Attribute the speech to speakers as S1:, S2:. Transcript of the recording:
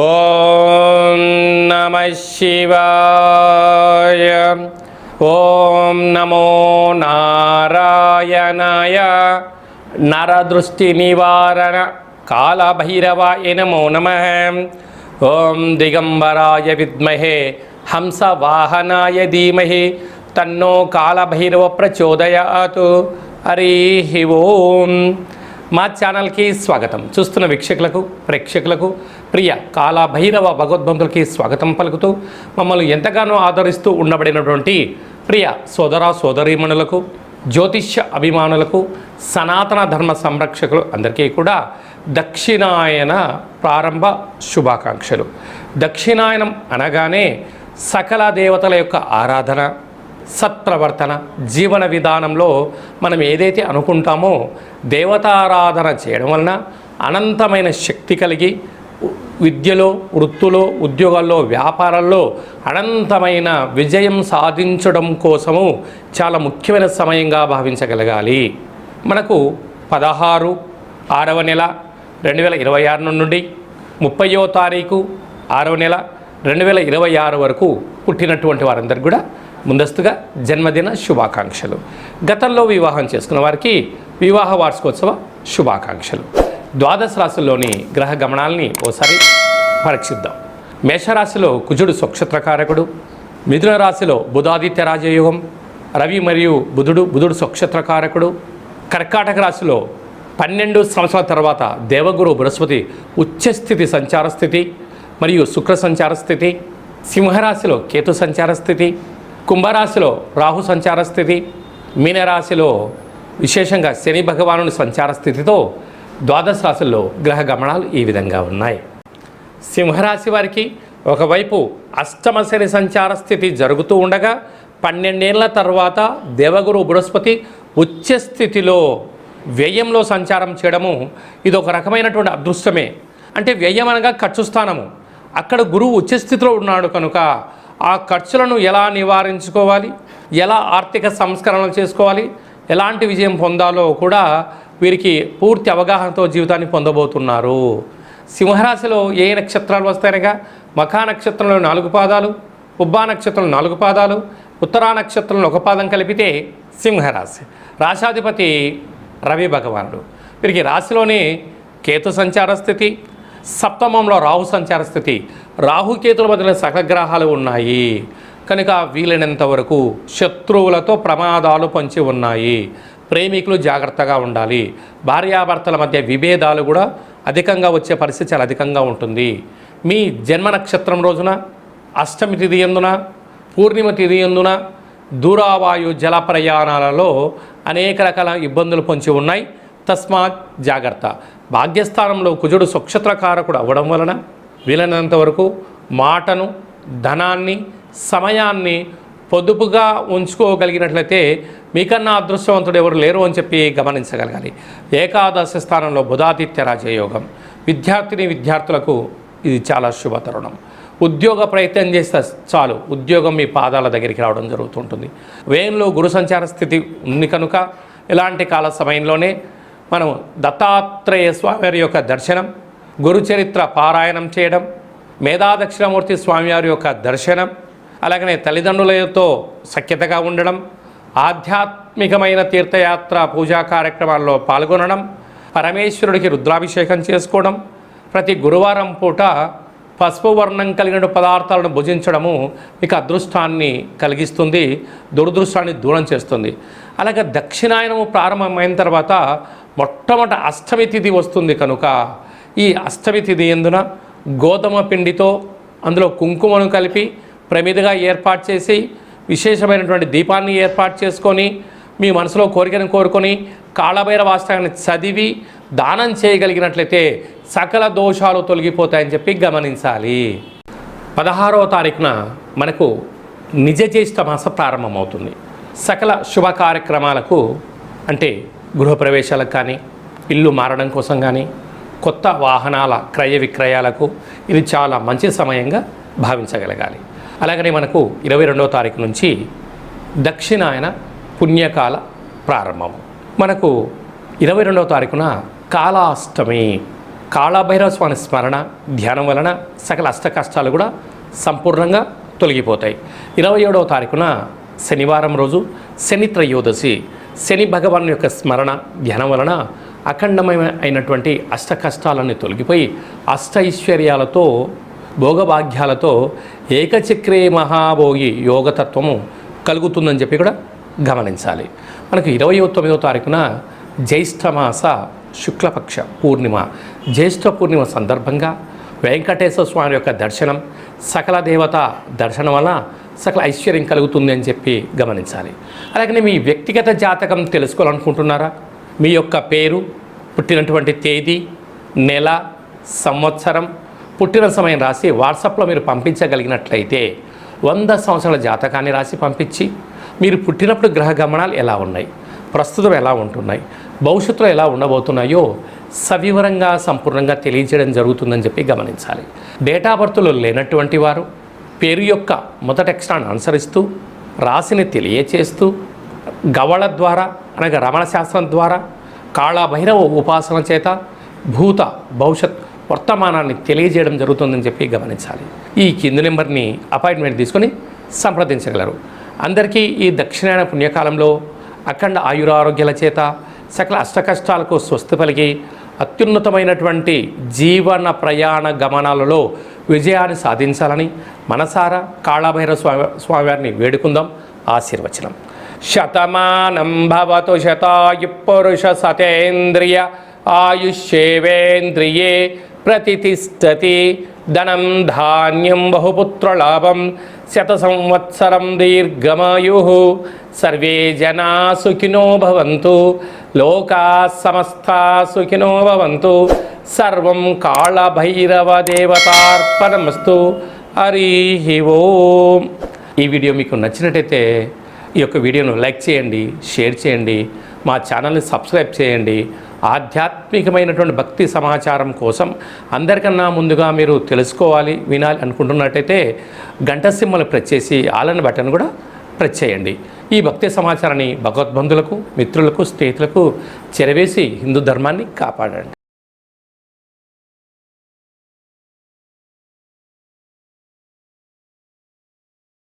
S1: ఓం నమః శివాయ. ఓం నమో నారాయణాయ. నరదృష్టి నివారణ కాళభైరవాయ నమో నమః. ఓం దిగంబరాయ విద్మహే హంసవాహనాయ ధీమహి తన్నో కాళభైరవ ప్రచోదయాత్. హరి ఓం. మా ఛానల్కి స్వాగతం. చూస్తున్న వీక్షకులకు ప్రేక్షకులకు ప్రియ కాళభైరవ భగవద్బంధులకి స్వాగతం పలుకుతూ మమ్మల్ని ఎంతగానో ఆదరిస్తూ ఉండబడినటువంటి ప్రియ సోదర సోదరీమణులకు, జ్యోతిష్య అభిమానులకు, సనాతన ధర్మ సంరక్షకులు అందరికీ కూడా దక్షిణాయన ప్రారంభ శుభాకాంక్షలు. దక్షిణాయనం అనగానే సకల దేవతల యొక్క ఆరాధన, సత్ప్రవర్తన, జీవన విధానంలో మనం ఏదైతే అనుకుంటామో దేవతారాధన చేయడం వలన అనంతమైన శక్తి కలిగి విద్యలో, వృత్తులో, ఉద్యోగాల్లో, వ్యాపారాల్లో అనంతమైన విజయం సాధించడం కోసము చాలా ముఖ్యమైన సమయంగా భావించగలగాలి. మనకు 16/6వ నెల 2026 నుండి 30వ తారీఖు 6వ నెల 2026 వరకు పుట్టినటువంటి వారందరికీ కూడా ముందస్తుగా జన్మదిన శుభాకాంక్షలు. గతంలో వివాహం చేసుకున్న వారికి వివాహ వార్షికోత్సవ శుభాకాంక్షలు. ద్వాదశ రాశుల్లోని గ్రహ గమనాల్ని ఓసారి పరీక్షిద్దాం. మేషరాశిలో కుజుడు స్వక్షత్రకారకుడు, మిథున రాశిలో బుధాదిత్య రాజయోగం, రవి మరియు బుధుడు స్వక్షత్రకారకుడు, కర్కాటక రాశిలో 12 సంవత్సరాల తర్వాత దేవగురు బృహస్పతి ఉచ్చస్థితి సంచార స్థితి మరియు శుక్ర సంచార స్థితి, సింహరాశిలో కేతు సంచార స్థితి, కుంభరాశిలో రాహు సంచార స్థితి, మీనరాశిలో విశేషంగా శని భగవానుని సంచార స్థితితో ద్వాదశ రాశుల్లో గ్రహ గమనాలు ఈ విధంగా ఉన్నాయి. సింహరాశి వారికి ఒకవైపు అష్టమ శని సంచార స్థితి జరుగుతూ ఉండగా 12 ఏళ్ల తర్వాత దేవగురు బృహస్పతి ఉచ్చస్థితిలో వ్యయంలో సంచారం చేయడము ఇది ఒక రకమైనటువంటి అదృష్టమే. అంటే వ్యయం అనగా ఖర్చు స్థానము. అక్కడ గురువు ఉచ్చస్థితిలో ఉన్నాడు కనుక ఆ ఖర్చులను ఎలా నివారించుకోవాలి, ఎలా ఆర్థిక సంస్కరణలు చేసుకోవాలి, ఎలాంటి విజయం పొందాలో కూడా వీరికి పూర్తి అవగాహనతో జీవితాన్ని పొందబోతున్నారు. సింహరాశిలో ఏ నక్షత్రాలు వస్తాయనగా మఖా నక్షత్రంలో 4 పాదాలు, ఉబ్బా నక్షత్రంలో 4 పాదాలు, ఉత్తరా నక్షత్రంలో 1 పాదం కలిపితే సింహరాశి. రాశాధిపతి రవి భగవానుడు. వీరికి రాశిలోనే కేతు సంచార స్థితి, సప్తమంలో రాహు సంచార స్థితి. రాహుకేతుల మధ్యన సకల గ్రహాలు ఉన్నాయి కనుక వీలైనంత వరకు శత్రువులతో ప్రమాదాలు పొంచి ఉన్నాయి. ప్రేమికులు జాగ్రత్తగా ఉండాలి. భార్యాభర్తల మధ్య విభేదాలు కూడా అధికంగా వచ్చే పరిస్థితి చాలా అధికంగా ఉంటుంది. మీ జన్మ నక్షత్రం రోజున, అష్టమి తిథి యందున, పూర్ణిమ తిథి యందున దూరావాయు జల ప్రయాణాలలో అనేక రకాల ఇబ్బందులు పొంచి ఉన్నాయి. తస్మాత్ జాగ్రత్త. భాగ్యస్థానంలో కుజుడు స్వక్షత్రకారకుడు అవ్వడం వలన వీలైనంత వరకు మాటను, ధనాన్ని, సమయాన్ని పొదుపుగా ఉంచుకోగలిగినట్లయితే మీకన్నా అదృష్టవంతుడు ఎవరు లేరు అని చెప్పి గమనించగలగాలి. ఏకాదశ స్థానంలో బుధాదిత్య రాజయోగం. విద్యార్థులకు ఇది చాలా శుభ తరుణం. ఉద్యోగ ప్రయత్నం చేస్తే చాలు ఉద్యోగం మీ పాదాల దగ్గరికి రావడం జరుగుతుంటుంది. వ్యయంలో గురు సంచార స్థితి ఉంది కనుక ఇలాంటి కాల సమయంలోనే మనం దత్తాత్రేయ స్వామివారి యొక్క దర్శనం, గురుచరిత్ర పారాయణం చేయడం, మేధాదక్షిణామూర్తి స్వామివారి యొక్క దర్శనం, అలాగనే తల్లిదండ్రులతో సఖ్యతగా ఉండడం, ఆధ్యాత్మికమైన తీర్థయాత్ర పూజా కార్యక్రమాల్లో పాల్గొనడం, పరమేశ్వరుడికి రుద్రాభిషేకం చేసుకోవడం, ప్రతి గురువారం పూట పసుపు వర్ణం కలిగిన పదార్థాలను భుజించడము మీకు అదృష్టాన్ని కలిగిస్తుంది, దురదృష్టాన్ని దూరం చేస్తుంది. అలాగే దక్షిణాయనము ప్రారంభమైన తర్వాత మొట్టమొదటి అష్టమి తిథి వస్తుంది కనుక ఈ అష్టమి తిథి యందున గోధుమ పిండితో అందులో కుంకుమను కలిపి ప్రమిదగా ఏర్పాటు చేసి విశేషమైనటువంటి దీపాన్ని ఏర్పాటు చేసుకొని మీ మనసులో కోరికను కోరుకొని కాళభైరవాష్టకాన్ని చదివి దానం చేయగలిగినట్లయితే సకల దోషాలు తొలగిపోతాయని చెప్పి గమనించాలి. 16వ తారీఖున మనకు నిజజ్యేష్ఠ మాస ప్రారంభమవుతుంది. సకల శుభ కార్యక్రమాలకు అంటే గృహప్రవేశాలకు కానీ, ఇల్లు మారడం కోసం కానీ, కొత్త వాహనాల క్రయ విక్రయాలకు ఇది చాలా మంచి సమయంగా భావించగలగాలి. అలాగనే మనకు 22వ తారీఖు నుంచి దక్షిణాయన పుణ్యకాల ప్రారంభం. మనకు 22వ తారీఖున కాళాష్టమి. కాళభైరవ స్వామి స్మరణ ధ్యానం వలన సకల అష్ట కష్టాలు కూడా సంపూర్ణంగా తొలగిపోతాయి. 27వ తారీఖున శనివారం రోజు శని త్రయోదశి. శని భగవాన్ యొక్క స్మరణ ధ్యానం వలన అఖండమైనటువంటి అష్ట కష్టాలన్నీ తొలగిపోయి అష్ట ఐశ్వర్యాలతో భోగభాగ్యాలతో ఏకచక్రే మహాభోగి యోగతత్వము కలుగుతుందని చెప్పి కూడా గమనించాలి. మనకు 29వ తారీఖున జ్యేష్ఠమాస శుక్లపక్ష పూర్ణిమ. జ్యేష్ఠ పూర్ణిమ సందర్భంగా వెంకటేశ్వర స్వామి యొక్క దర్శనం, సకల దేవత దర్శనం వలన సకల ఐశ్వర్యం కలుగుతుంది అని చెప్పి గమనించాలి. అలాగనే మీ వ్యక్తిగత జాతకం తెలుసుకోవాలనుకుంటున్నారా? మీ యొక్క పేరు, పుట్టినటువంటి తేదీ, నెల, సంవత్సరం, పుట్టిన సమయం రాసి వాట్సాప్లో మీరు పంపించగలిగినట్లయితే 100 సంవత్సరాల జాతకాన్ని రాసి పంపించి మీరు పుట్టినప్పుడు గ్రహ గమనాలు ఎలా ఉన్నాయి, ప్రస్తుతం ఎలా ఉంటున్నాయి, భవిష్యత్తులో ఎలా ఉండబోతున్నాయో సవివరంగా సంపూర్ణంగా తెలియజేయడం జరుగుతుందని చెప్పి గమనించాలి. డేట్ ఆఫ్ బర్త్లో లేనటువంటి వారు పేరు యొక్క మొదటి అక్షరాన్ని అనుసరిస్తూ రాశిని తెలియచేస్తూ గవళ ద్వారా అనగా రమణ శాస్త్రం ద్వారా కాళభైరవ ఉపాసన చేత భూత భవిష్యత్ వర్తమానాన్ని తెలియజేయడం జరుగుతుందని చెప్పి గమనించాలి. ఈ కింది నెంబర్ని అపాయింట్మెంట్ తీసుకొని సంప్రదించగలరు. అందరికీ ఈ దక్షిణాయన పుణ్యకాలంలో అఖండ ఆయురారోగ్యాల చేత సకల అష్టకష్టాలకు స్వస్తి పలికి అత్యున్నతమైనటువంటి జీవన ప్రయాణ గమనాలలో విజయాన్ని సాధించాలని మనసారా కాళభైరవ స్వామివారిని వేడుకుందాం. ఆశీర్వచనం. శతమానం భవతు శతాయు పురుష సతేంద్రియ ఆయుష్యేవేంద్రియే ప్రతిష్టతి. ధనం ధాన్యం బహుపుత్రలాభం శత సంవత్సరం దీర్ఘమాయు. సర్వే జనా సుఖినో భవంతు. లోకా సమస్తా సుఖినో భవంతు. సర్వం కాళభైరవ దేవతార్పణమస్తు. హరి ఓం. ఈ వీడియో మీకు నచ్చినట్టయితే ఈ యొక్క వీడియోను లైక్ చేయండి, షేర్ చేయండి, మా ఛానల్ని సబ్స్క్రైబ్ చేయండి. ఆధ్యాత్మికమైనటువంటి భక్తి సమాచారం కోసం అందరికన్నా ముందుగా మీరు తెలుసుకోవాలి, వినాలి అనుకుంటున్నట్టయితే గంట సింబల్ ప్రెస్ చేసి ఆల్ బటన్ కూడా ప్రెస్ చేయండి. ఈ భక్తి సమాచారాన్ని భగవద్బంధులకు, మిత్రులకు, స్నేహితులకు చేరవేసి హిందూ ధర్మాన్ని కాపాడండి.